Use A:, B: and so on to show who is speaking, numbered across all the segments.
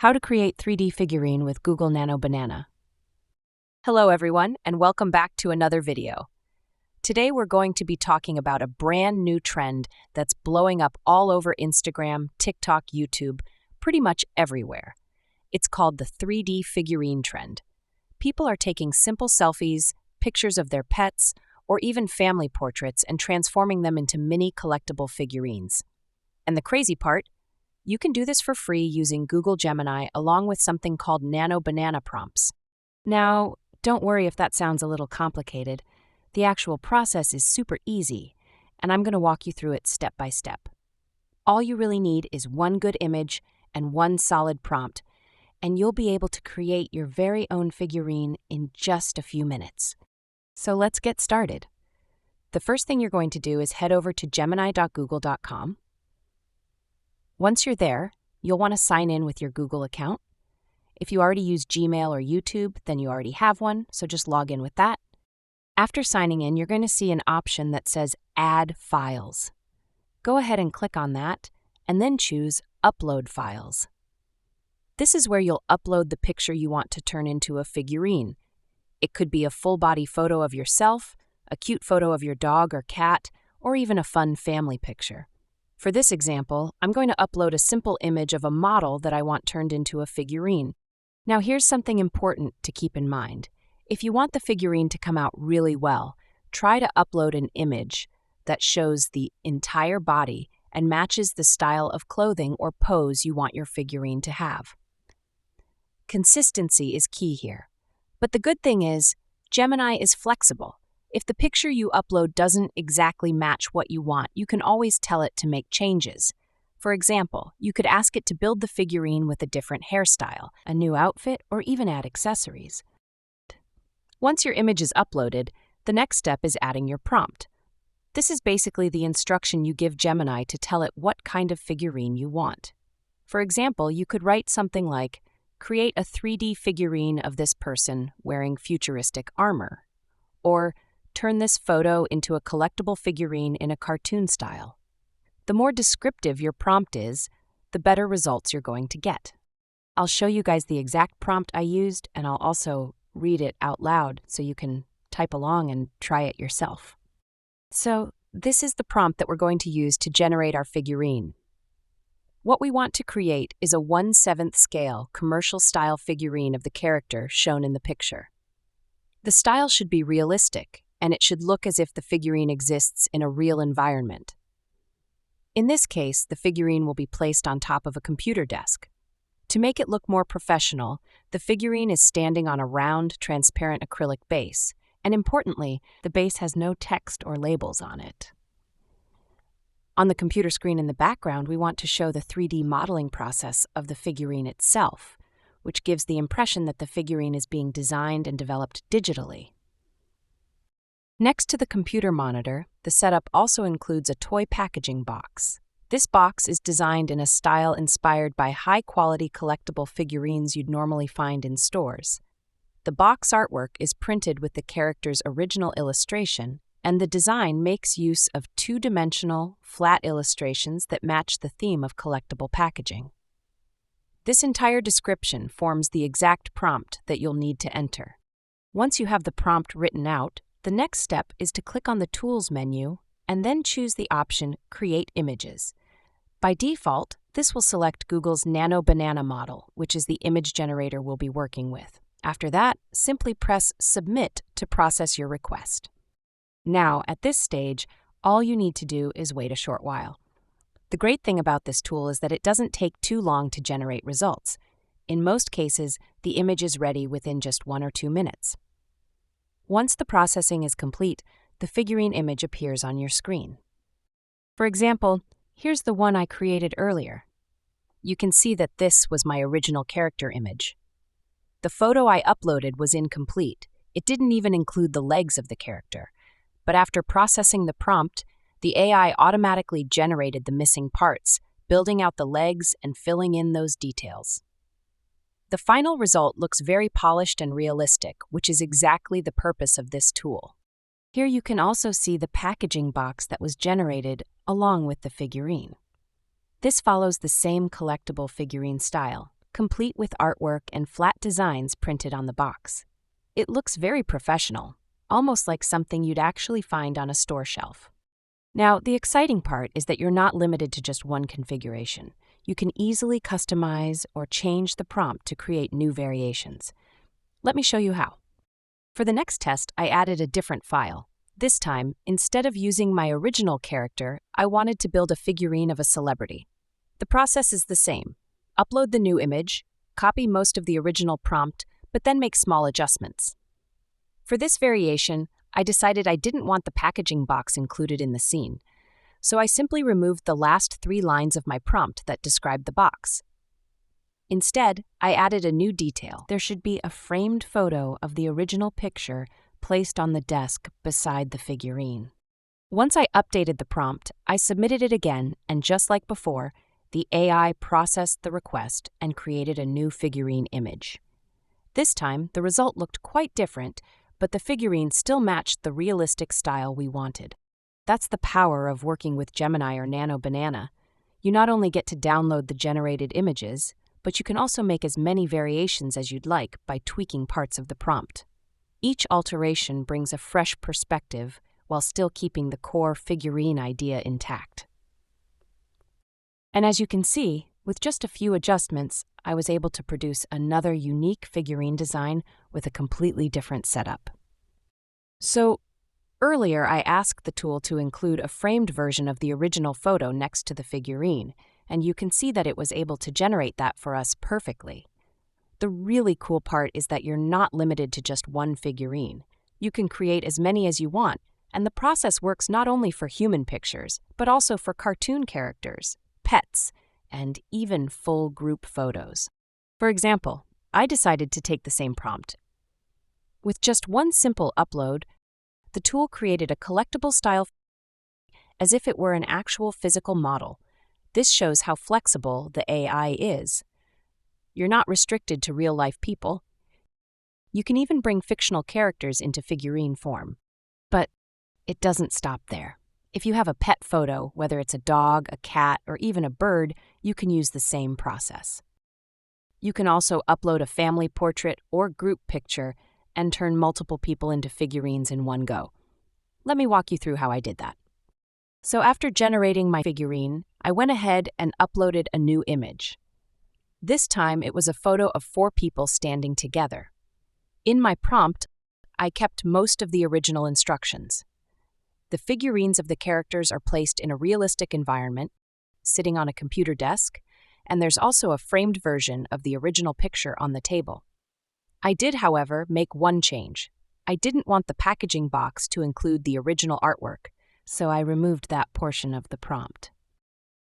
A: How to create 3D figurine with Google Nano Banana. Hello everyone, and welcome back to another video. Today we're going to be talking about a brand new trend that's blowing up all over Instagram, TikTok, YouTube, pretty much everywhere. It's called the 3D figurine trend. People are taking simple selfies, pictures of their pets, or even family portraits and transforming them into mini collectible figurines. And the crazy part, you can do this for free using Google Gemini along with something called Nano Banana prompts. Now, don't worry if that sounds a little complicated. The actual process is super easy, and I'm going to walk you through it step by step. All you really need is one good image and one solid prompt, and you'll be able to create your very own figurine in just a few minutes. So let's get started. The first thing you're going to do is head over to gemini.google.com. Once you're there, you'll want to sign in with your Google account. If you already use Gmail or YouTube, then you already have one, so just log in with that. After signing in, you're going to see an option that says Add Files. Go ahead and click on that, and then choose Upload Files. This is where you'll upload the picture you want to turn into a figurine. It could be a full-body photo of yourself, a cute photo of your dog or cat, or even a fun family picture. For this example, I'm going to upload a simple image of a model that I want turned into a figurine. Now here's something important to keep in mind. If you want the figurine to come out really well, try to upload an image that shows the entire body and matches the style of clothing or pose you want your figurine to have. Consistency is key here. But the good thing is, Gemini is flexible. If the picture you upload doesn't exactly match what you want, you can always tell it to make changes. For example, you could ask it to build the figurine with a different hairstyle, a new outfit, or even add accessories. Once your image is uploaded, the next step is adding your prompt. This is basically the instruction you give Gemini to tell it what kind of figurine you want. For example, you could write something like, "Create a 3D figurine of this person wearing futuristic armor," or "Turn this photo into a collectible figurine in a cartoon style." The more descriptive your prompt is, the better results you're going to get. I'll show you guys the exact prompt I used, and I'll also read it out loud so you can type along and try it yourself. So, this is the prompt that we're going to use to generate our figurine. What we want to create is a 1/7 scale, commercial-style figurine of the character shown in the picture. The style should be realistic, and it should look as if the figurine exists in a real environment. In this case, the figurine will be placed on top of a computer desk. To make it look more professional, the figurine is standing on a round, transparent acrylic base, and importantly, the base has no text or labels on it. On the computer screen in the background, we want to show the 3D modeling process of the figurine itself, which gives the impression that the figurine is being designed and developed digitally. Next to the computer monitor, the setup also includes a toy packaging box. This box is designed in a style inspired by high-quality collectible figurines you'd normally find in stores. The box artwork is printed with the character's original illustration, and the design makes use of two-dimensional, flat illustrations that match the theme of collectible packaging. This entire description forms the exact prompt that you'll need to enter. Once you have the prompt written out, the next step is to click on the Tools menu and then choose the option Create Images. By default, this will select Google's Nano Banana model, which is the image generator we'll be working with. After that, simply press Submit to process your request. Now, at this stage, all you need to do is wait a short while. The great thing about this tool is that it doesn't take too long to generate results. In most cases, the image is ready within just 1 or 2 minutes. Once the processing is complete, the figurine image appears on your screen. For example, here's the one I created earlier. You can see that this was my original character image. The photo I uploaded was incomplete. It didn't even include the legs of the character. But after processing the prompt, the AI automatically generated the missing parts, building out the legs and filling in those details. The final result looks very polished and realistic, which is exactly the purpose of this tool. Here you can also see the packaging box that was generated along with the figurine. This follows the same collectible figurine style. complete with artwork and flat designs printed on the box. It looks very professional, almost like something you'd actually find on a store shelf. Now, the exciting part is that you're not limited to just one configuration. You can easily customize or change the prompt to create new variations. Let me show you how. For the next test, I added a different file. This time, instead of using my original character, I wanted to build a figurine of a celebrity. The process is the same. Upload the new image, copy most of the original prompt, but then make small adjustments. For this variation, I decided I didn't want the packaging box included in the scene, so I simply removed the last 3 lines of my prompt that described the box. Instead, I added a new detail. There should be a framed photo of the original picture placed on the desk beside the figurine. Once I updated the prompt, I submitted it again, and just like before, the AI processed the request and created a new figurine image. This time, the result looked quite different, but the figurine still matched the realistic style we wanted. That's the power of working with Gemini or Nano Banana. You not only get to download the generated images, but you can also make as many variations as you'd like by tweaking parts of the prompt. Each alteration brings a fresh perspective while still keeping the core figurine idea intact. And as you can see, with just a few adjustments, I was able to produce another unique figurine design with a completely different setup. So, earlier I asked the tool to include a framed version of the original photo next to the figurine, and you can see that it was able to generate that for us perfectly. The really cool part is that you're not limited to just one figurine. You can create as many as you want, and the process works not only for human pictures, but also for cartoon characters, pets, and even full group photos. For example, I decided to take the same prompt. With just one simple upload, the tool created a collectible style as if it were an actual physical model. This shows how flexible the AI is. You're not restricted to real-life people. You can even bring fictional characters into figurine form. But it doesn't stop there. If you have a pet photo, whether it's a dog, a cat, or even a bird, you can use the same process. You can also upload a family portrait or group picture and turn multiple people into figurines in one go. Let me walk you through how I did that. So after generating my figurine, I went ahead and uploaded a new image. This time it was a photo of 4 people standing together. In my prompt, I kept most of the original instructions. The figurines of the characters are placed in a realistic environment, sitting on a computer desk, and there's also a framed version of the original picture on the table. I did, however, make one change. I didn't want the packaging box to include the original artwork, so I removed that portion of the prompt.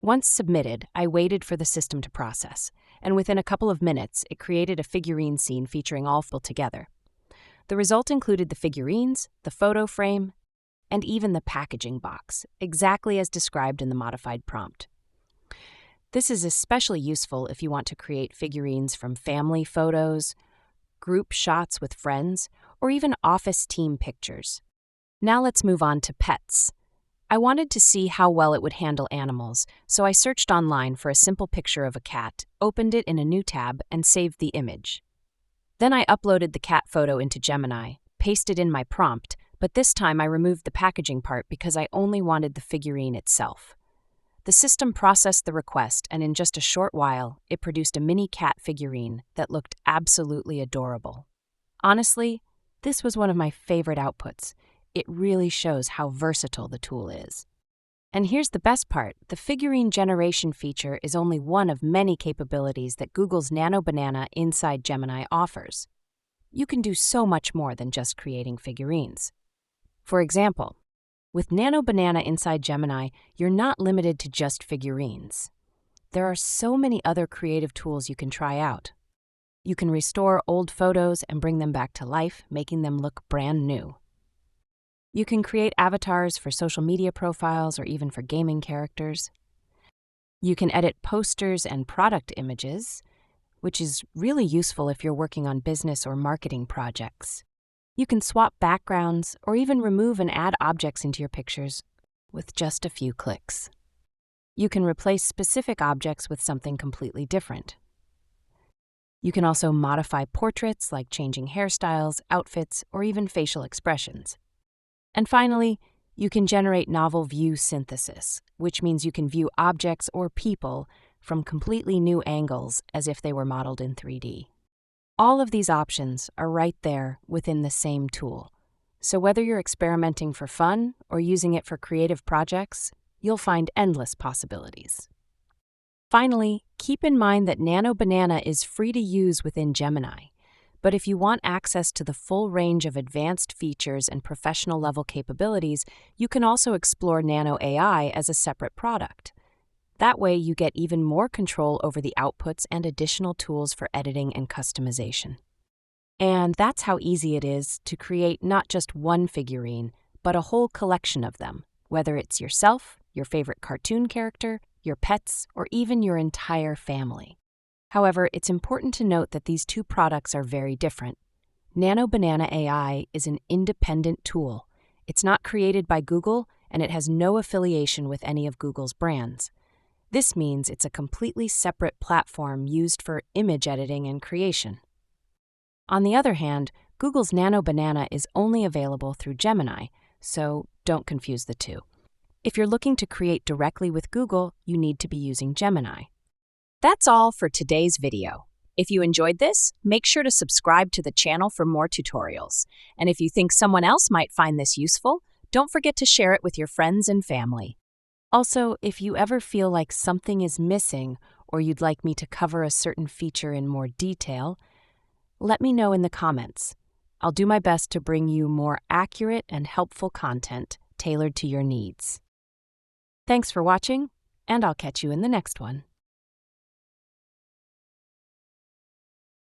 A: Once submitted, I waited for the system to process, and within a couple of minutes, it created a figurine scene featuring all 4 together. The result included the figurines, the photo frame, and even the packaging box, exactly as described in the modified prompt. This is especially useful if you want to create figurines from family photos, group shots with friends, or even office team pictures. Now let's move on to pets. I wanted to see how well it would handle animals, so I searched online for a simple picture of a cat, opened it in a new tab, and saved the image. Then I uploaded the cat photo into Gemini, pasted in my prompt, but this time I removed the packaging part because I only wanted the figurine itself. The system processed the request, and in just a short while, it produced a mini cat figurine that looked absolutely adorable. Honestly, this was one of my favorite outputs. It really shows how versatile the tool is. And here's the best part, the figurine generation feature is only one of many capabilities that Google's Nano Banana inside Gemini offers. You can do so much more than just creating figurines. For example, with Nano Banana inside Gemini, you're not limited to just figurines. There are so many other creative tools you can try out. You can restore old photos and bring them back to life, making them look brand new. You can create avatars for social media profiles or even for gaming characters. You can edit posters and product images, which is really useful if you're working on business or marketing projects. You can swap backgrounds or even remove and add objects into your pictures with just a few clicks. You can replace specific objects with something completely different. You can also modify portraits like changing hairstyles, outfits, or even facial expressions. And finally, you can generate novel view synthesis, which means you can view objects or people from completely new angles as if they were modeled in 3D. All of these options are right there within the same tool. So whether you're experimenting for fun or using it for creative projects, you'll find endless possibilities. Finally, keep in mind that Nano Banana is free to use within Gemini. But if you want access to the full range of advanced features and professional-level capabilities, you can also explore Nano AI as a separate product. That way, you get even more control over the outputs and additional tools for editing and customization. And that's how easy it is to create not just one figurine, but a whole collection of them, whether it's yourself, your favorite cartoon character, your pets, or even your entire family. However, it's important to note that these two products are very different. Nano Banana AI is an independent tool. It's not created by Google, and it has no affiliation with any of Google's brands. This means it's a completely separate platform used for image editing and creation. On the other hand, Google's Nano Banana is only available through Gemini, so don't confuse the two. If you're looking to create directly with Google, you need to be using Gemini. That's all for today's video. If you enjoyed this, make sure to subscribe to the channel for more tutorials. And if you think someone else might find this useful, don't forget to share it with your friends and family. Also, if you ever feel like something is missing or you'd like me to cover a certain feature in more detail, let me know in the comments. I'll do my best to bring you more accurate and helpful content tailored to your needs. Thanks for watching, and I'll catch you in the next one.